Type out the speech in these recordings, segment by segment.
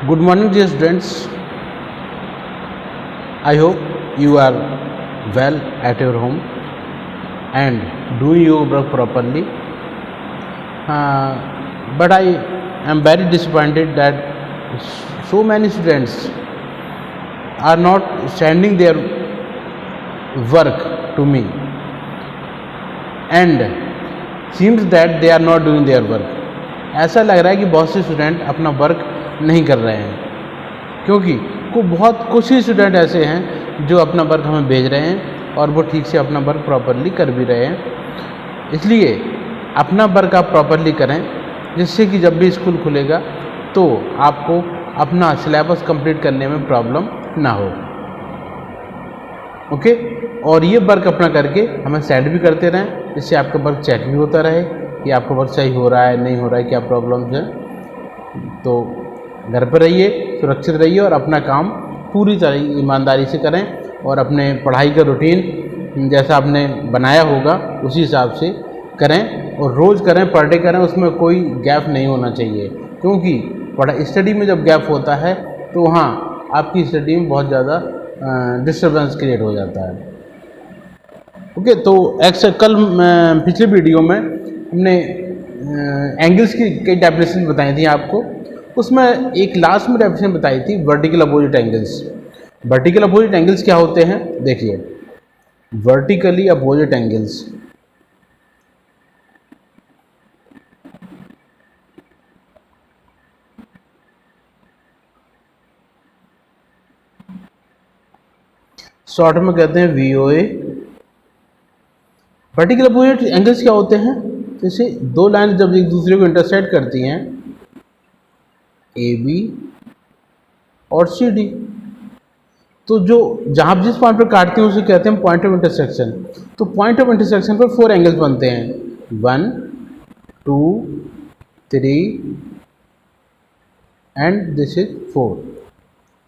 Good morning, dear students. I hope you are well at your home and doing your work properly. But I am very disappointed that so many students are not sending their work to me, and seems that they are not doing their work. ऐसा लग रहा है कि बहुत से student अपना work नहीं कर रहे हैं, क्योंकि कुछ ही स्टूडेंट ऐसे हैं जो अपना वर्क हमें भेज रहे हैं और वो ठीक से अपना वर्क प्रॉपरली कर भी रहे हैं। इसलिए अपना वर्क आप प्रॉपरली करें, जिससे कि जब भी स्कूल खुलेगा तो आपको अपना सिलेबस कंप्लीट करने में प्रॉब्लम ना हो। ओके, और ये वर्क अपना करके हमें सेंड भी करते रहें, जिससे आपका वर्क चेक भी होता रहे कि आपका वर्क सही हो रहा है नहीं हो रहा है, क्या प्रॉब्लम्स हैं। तो घर पर रहिए, सुरक्षित रहिए और अपना काम पूरी तरह ईमानदारी से करें और अपने पढ़ाई का रूटीन जैसा आपने बनाया होगा उसी हिसाब से करें और रोज़ करें, पर डे करें, उसमें कोई गैप नहीं होना चाहिए, क्योंकि स्टडी में जब गैप होता है तो वहाँ आपकी स्टडी में बहुत ज़्यादा डिस्टर्बेंस क्रिएट हो जाता है। ओके, तो कल पिछले वीडियो में हमने एंगल्स की कई डेफिनेशन बताई थी आपको। उसमें एक लास्ट में डेफिनेशन बताई थी vertical opposite angles. Vertical opposite angles क्या होते हैं, देखिए। वर्टिकली अपोजिट एंगल्स शॉर्ट में कहते हैं VOA। वर्टिकल अपोजिट एंगल्स क्या होते हैं, जैसे दो लाइन जब एक दूसरे को इंटरसेक्ट करती हैं, AB और CD, तो जो जहाँ जिस पॉइंट पर काटती हैं उसे कहते हैं पॉइंट ऑफ इंटरसेक्शन। तो पॉइंट ऑफ इंटरसेक्शन पर 4 एंगल्स बनते हैं, 1 2 3 एंड दिस इज 4।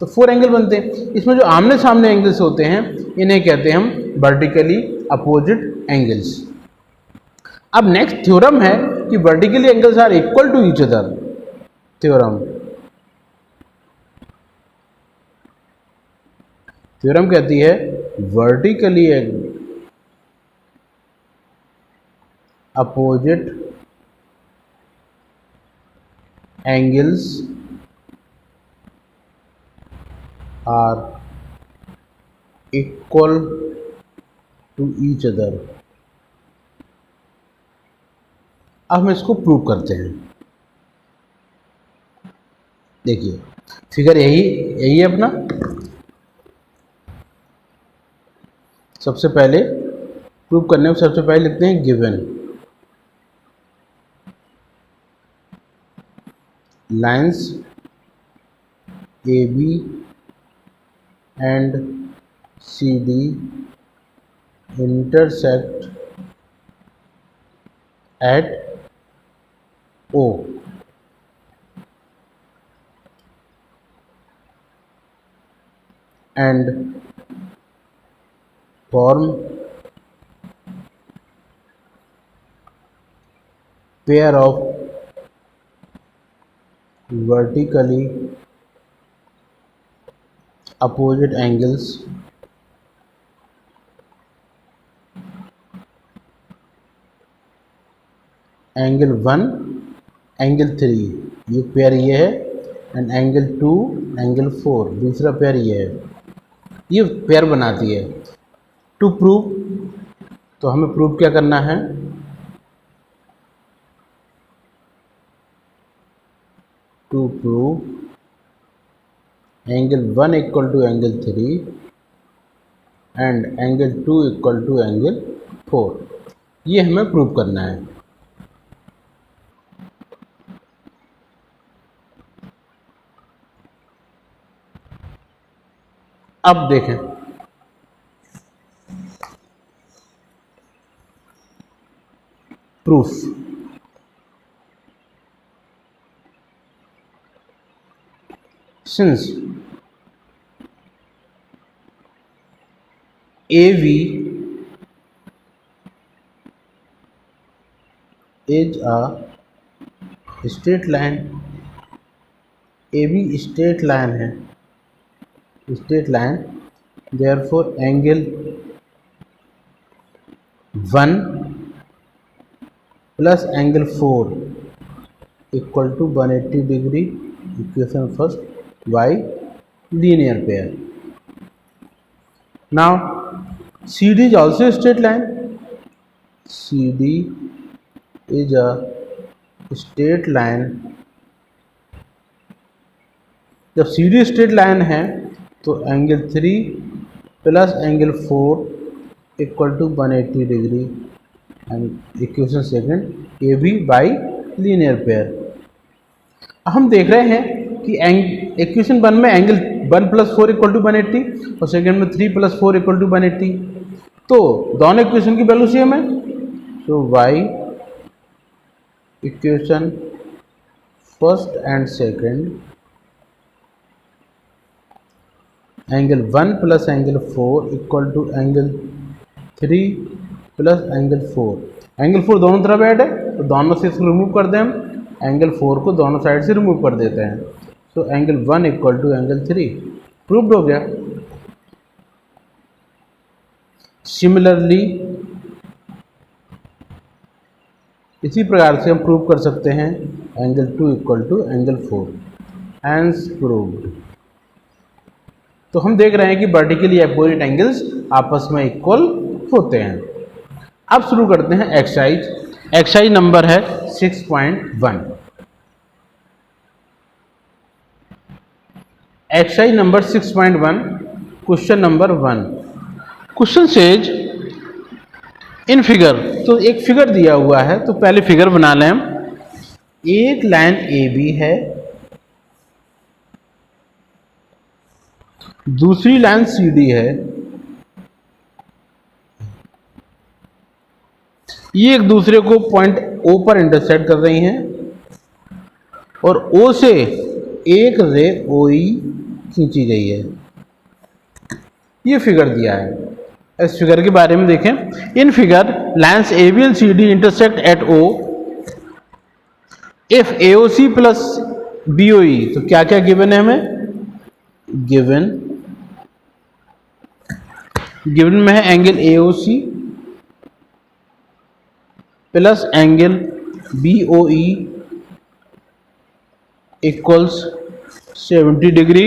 तो 4 एंगल बनते हैं। इसमें जो आमने सामने एंगल्स होते हैं इन्हें कहते हैं हम वर्टिकली अपोजिट एंगल्स। अब नेक्स्ट थ्योरम है कि vertically angles are equal to each other. Theorem कहती है vertically opposite angles are equal to each other. अब हम इसको प्रूव करते हैं। देखिए फिगर यही है अपना। सबसे पहले प्रूव करने में सबसे पहले लिखते हैं given lines AB and CD intersect at O and form pair of vertically opposite angles angle 1 angle 3, ये पेयर ये है, एंड एंगल 2 एंगल 4 दूसरा पेयर ये है। ये पेयर बनाती है। टू प्रूव, तो हमें प्रूव क्या करना है, to prove angle 1 equal to angle 3 and angle 2 equal to angle 4, ये हमें प्रूव करना है। अब देखें, proof. Since AV is a straight line A B straight line है, straight line, therefore angle 1 plus angle 4 equal to 180 degree, equation first by linear pair. Now CD is also a straight line. CD is a straight line. जब CD straight line है तो angle 3 plus angle 4 equal to 180 degree, and equation second A B by linear pair. हम देख रहे हैं कि equation 1 में angle 1 plus 4 equal to 180 और सेकंड में 3 प्लस 4 इक्वल टू 180. तो दोनों इक्वेशन की वैल्यू सेम है. So why equation first and second, angle 1 plus angle 4 equal to angle 3 plus angle 4. Angle 4 दोनों तरफ ऐड है तो दोनों से इसको रिमूव कर दें हम. एंगल 4 को दोनों साइड से रिमूव कर देते हैं. So angle 1 equal to angle 3 proved हो गया. सिमिलरली इसी प्रकार से हम प्रूव कर सकते हैं angle 2 equal to angle 4. Hence proved. तो हम देख रहे हैं कि वर्टिकली अपोजिट एंगल्स आपस में इक्वल होते हैं. अब शुरू करते हैं एक्सरसाइज. एक्सरसाइज नंबर है 6.1. Exercise number 6.1, question number 1. Question says in figure, तो एक फिगर दिया हुआ है तो पहले फिगर बना लें हम. एक लाइन ए बी है, दूसरी लाइन सी डी है. ये एक दूसरे को पॉइंट ओ पर इंटरसेक्ट कर रही हैं और ओ से एक रे ओ ई खींची गई है. ये फिगर दिया है. इस फिगर के बारे में देखें. In figure lines A B and C D intersect at O if A O C plus B O E. तो क्या क्या गिवन है हमें? गिवन में है angle A O C plus angle B O E equals 70 degree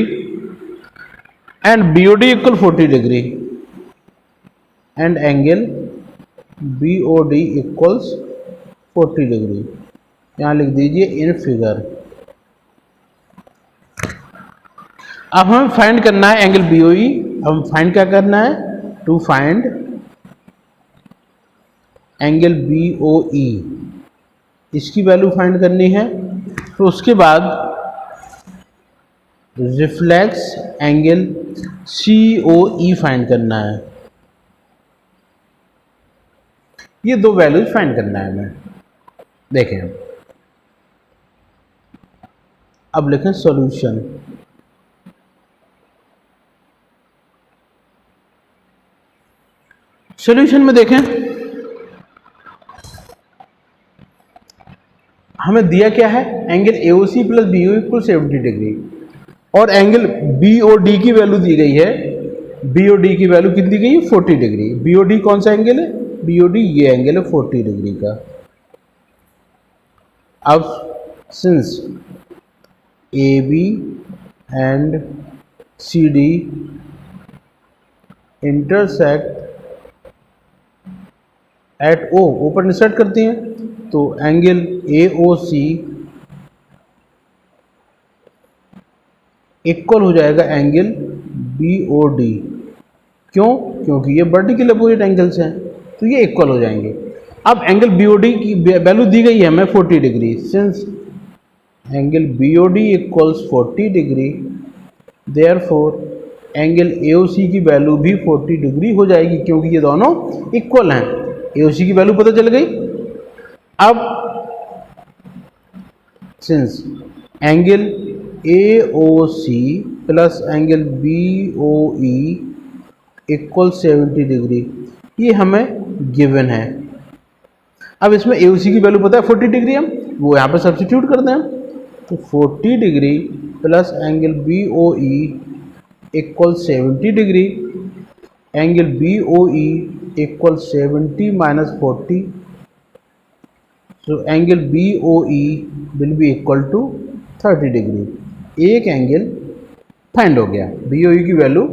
and B O D equal 40 degree and angle B O D equals 40 degree. यहाँ लिख दीजिए इन फिगर. अब हमें फाइंड करना है एंगल बी ओ ई. हम फाइंड क्या करना है? To find angle B O E, इसकी वैल्यू फाइंड करनी है. तो उसके बाद reflex angle C O E find करना है. ये दो वैल्यूज फाइंड करना है हमें. देखें अब लिखें सॉल्यूशन. सॉल्यूशन में देखें हमें दिया क्या है? Angle AOC plus B O equal 70 degree और एंगल बी ओ डी की वैल्यू दी गई है. बी ओ डी की वैल्यू कितनी दी गई है? 40 डिग्री. बी ओ डी कौन सा एंगल है? बी ओ डी ये एंगल है 40 डिग्री का. अब since A B and C D intersect at O पर इंटरसेक्ट करती हैं तो angle A O C equal हो जाएगा एंगल बी ओ डी. क्यों? क्योंकि ये वर्टिकल अपोजिट एंगल्स हैं तो ये इक्वल हो जाएंगे. अब एंगल बी ओ डी की वैल्यू दी गई है हमें 40 degree. Since angle B O D equals 40 degree therefore angle A O C की वैल्यू भी 40 डिग्री हो जाएगी क्योंकि ये दोनों इक्वल हैं. ए ओ सी की वैल्यू पता चल गई. अब since angle A O C plus angle B O E equal 70 degree ये हमें गिवन है. अब इसमें ए ओ सी की वैल्यू पता है 40 डिग्री, हम वो यहाँ पे सब्स्टिट्यूट करते हैं. तो 40 degree plus angle B O E equal 70 degree, angle B O E equal 70 minus 40, so angle B O E will be equal to 30 degree. एक एंगल फाइंड हो गया, बी ओ ई की वैल्यू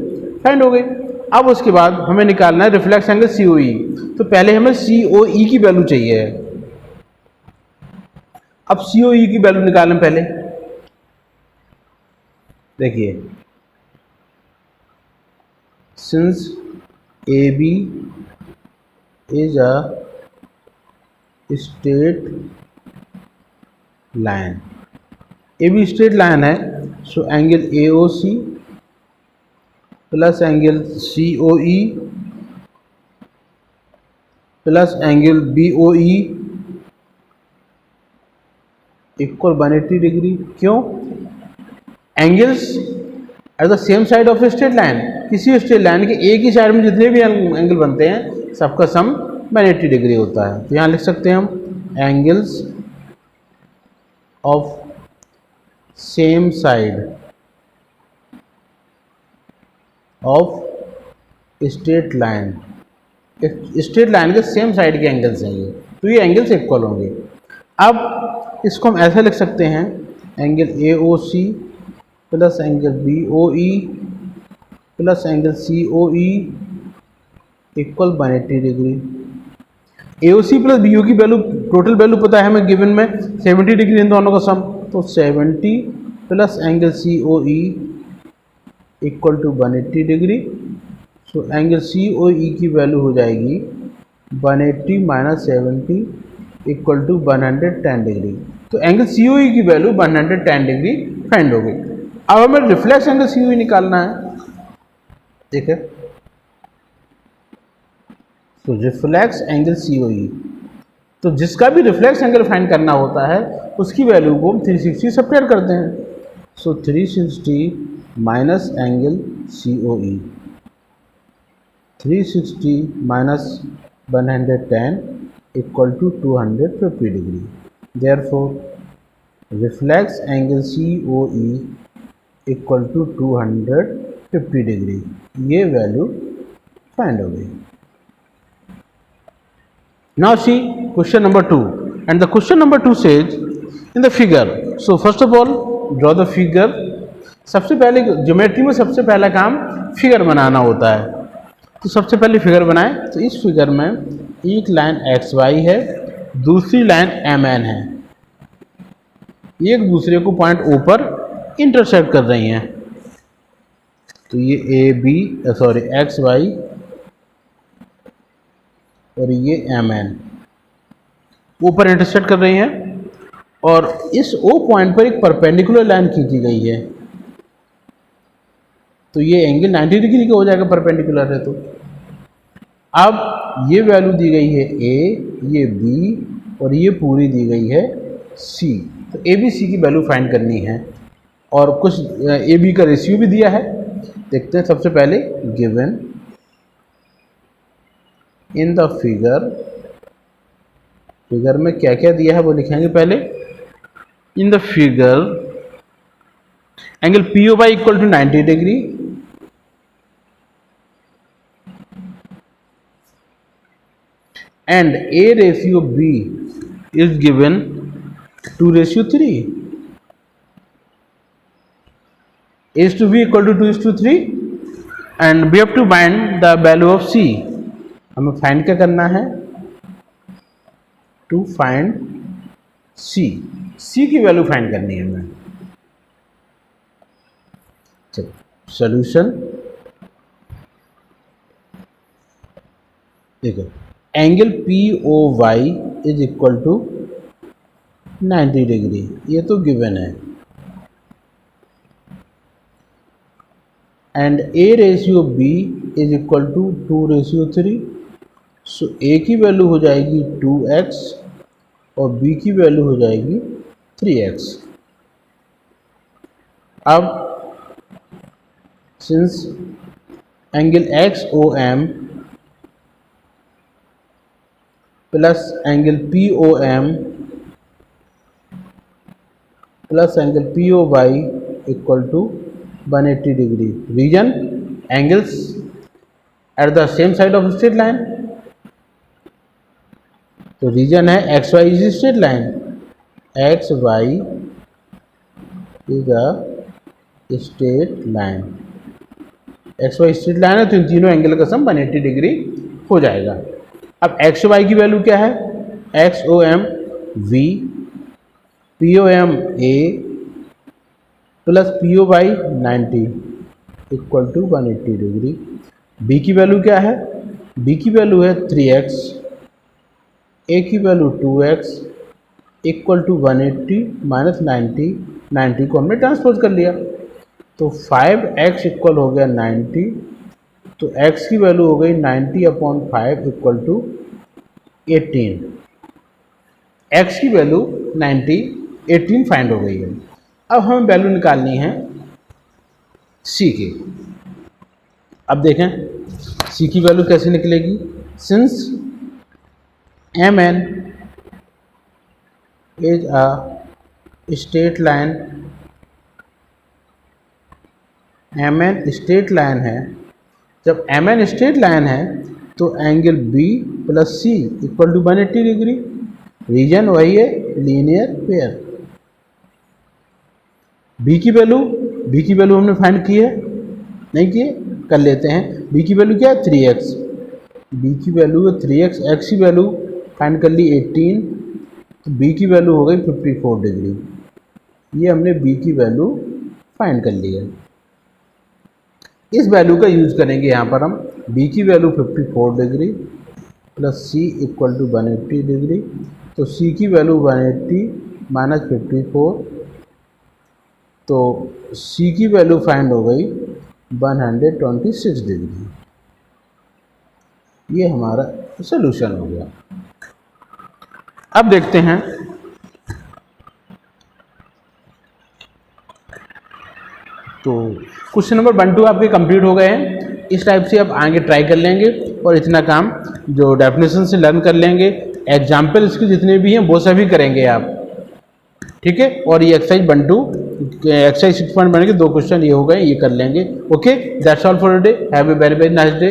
फाइंड हो गई। अब उसके बाद हमें निकालना है reflex angle C O E. तो पहले हमें सी ओ ई की वैल्यू चाहिए है। अब सी ओ ई की वैल्यू निकालें पहले। देखिए, since A B is a straight line, A B straight line है, so angle A O C plus angle C O E plus angle B O E equal 180 degree. क्यों? Angles at the same side of straight line, किसी straight line के एक ही side में जितने भी angle बनते हैं सबका सम 180 डिग्री होता है। तो यहाँ लिख सकते हैं हम angles of same side of straight line, straight line के सेम साइड के एंगल्स हैं ये, तो ये एंगल्स इक्वल होंगे। अब इसको हम ऐसे लिख सकते हैं, angle A O C plus angle B O E plus angle C O E equal 180 degree. A O C plus B O की वैल्यू, टोटल वैल्यू पता है हमें गिवन में 70 डिग्री इन दोनों का सम, तो 70 plus angle C O E equal to 180 degree. So angle C O E की value हो जाएगी 180 माइनस 70 इक्वल टू 110 डिग्री। तो एंगल सी ओ ई की वैल्यू 110 डिग्री फाइंड हो गई। अब हमें रिफ्लेक्स एंगल सी ओ ई निकालना है। ठीक है, तो reflex angle C O E, तो जिसका भी रिफ्लेक्स एंगल फाइंड करना होता है उसकी वैल्यू को हम 360 सब्ट्रैक्ट करते हैं। So 360 minus angle C O E, 360 minus 110 equal to 250 degree. Therefore reflex angle C O E equal to 250 degree, ये वैल्यू फाइंड हो गई। Now see question number 2, and the question number 2 says in the figure. So first of all draw the figure. सबसे पहले geometry में सबसे पहला काम figure बनाना होता है, तो सबसे पहले फिगर बनाएं। तो इस फिगर में एक लाइन एक्स वाई है, दूसरी लाइन एम एन है, एक दूसरे को पॉइंट ओ पर इंटरसेक्ट कर रही हैं। तो ये ए बी एक्स वाई और ये एम एन ऊपर इंटरसेक्ट कर रही हैं, और इस ओ पॉइंट पर एक परपेंडिकुलर लाइन खींची गई है। तो ये एंगल 90 डिग्री का हो जाएगा, परपेंडिकुलर है। तो अब ये वैल्यू दी गई है ए, ये बी और ये पूरी दी गई है सी। तो ए बी सी की वैल्यू फाइंड करनी है, और कुछ ए बी का रेशियो भी दिया है। देखते हैं सबसे पहले गिवन इन द फिगर में क्या क्या दिया है वो लिखेंगे पहले। In the figure angle P O Y equal to 90 degree, and A ratio B is given 2:3, a to b equal to 2:3, and we have to find the value of C. हमें find क्या करना है? To find सी, सी की value find करनी है हमें। चलो solution देखो, angle P O Y is equal to 90 degree, ये तो गिवन है, and A ratio B is equal to 2:3। So A की वैल्यू हो जाएगी 2x और बी की वैल्यू हो जाएगी 3x। अब since angle X O M plus angle P O M plus angle P O Y equal to 180 degree. Reason angles at the same side of straight line. तो reason है X Y is straight line, X Y is a straight line, X Y straight line है तो इन तीनों angle का सम 180 degree हो जाएगा। अब x Y की वैल्यू क्या है, X O M V P O M A plus P O Y 90 equal to 180 degree. B की वैल्यू क्या है, बी की वैल्यू है 3x, ए की value 2x equal to 180 minus 90, 90 को हमने ट्रांसपोज कर लिया तो 5x इक्वल हो गया 90, तो x की वैल्यू हो गई 90/5 इक्वल टू 18। x की वैल्यू 90, 18 फाइंड हो गई है। अब हमें वैल्यू निकालनी है c की। अब देखें c की वैल्यू कैसे निकलेगी, since mn is a straight line, mn straight line है, जब mn स्ट्रेट लाइन है तो angle b plus c equal to 180 degree. Reason वही है लीनियर पेयर। b की वैल्यू हमने फाइंड की है, नहीं की है, कर लेते हैं। b की वैल्यू क्या है 3x, b की वैल्यू है 3x, x की वैल्यू फाइंड कर ली 18, तो b की वैल्यू हो गई 54 डिग्री। ये हमने b की वैल्यू फाइंड कर ली है। इस वैल्यू का यूज करेंगे यहाँ पर हम, b की value 54 degree plus c equal to 180 degree, तो c की वैल्यू 180 माइनस 54, तो c की वैल्यू फाइंड हो गई 126 डिग्री। ये हमारा सोल्यूशन हो गया। अब देखते हैं तो क्वेश्चन नंबर 1, 2 आपके कंप्लीट हो गए हैं। इस टाइप से आप आगे ट्राई कर लेंगे और इतना काम जो डेफिनेशन से लर्न कर लेंगे, एग्जाम्पल इसके जितने भी हैं वो सभी करेंगे आप, ठीक है। और ये एक्सरसाइज 1, 2 एक्सरसाइज 6.1 के 2 क्वेश्चन ये हो गए, ये कर लेंगे। Okay, that's all for today, have a very very nice day.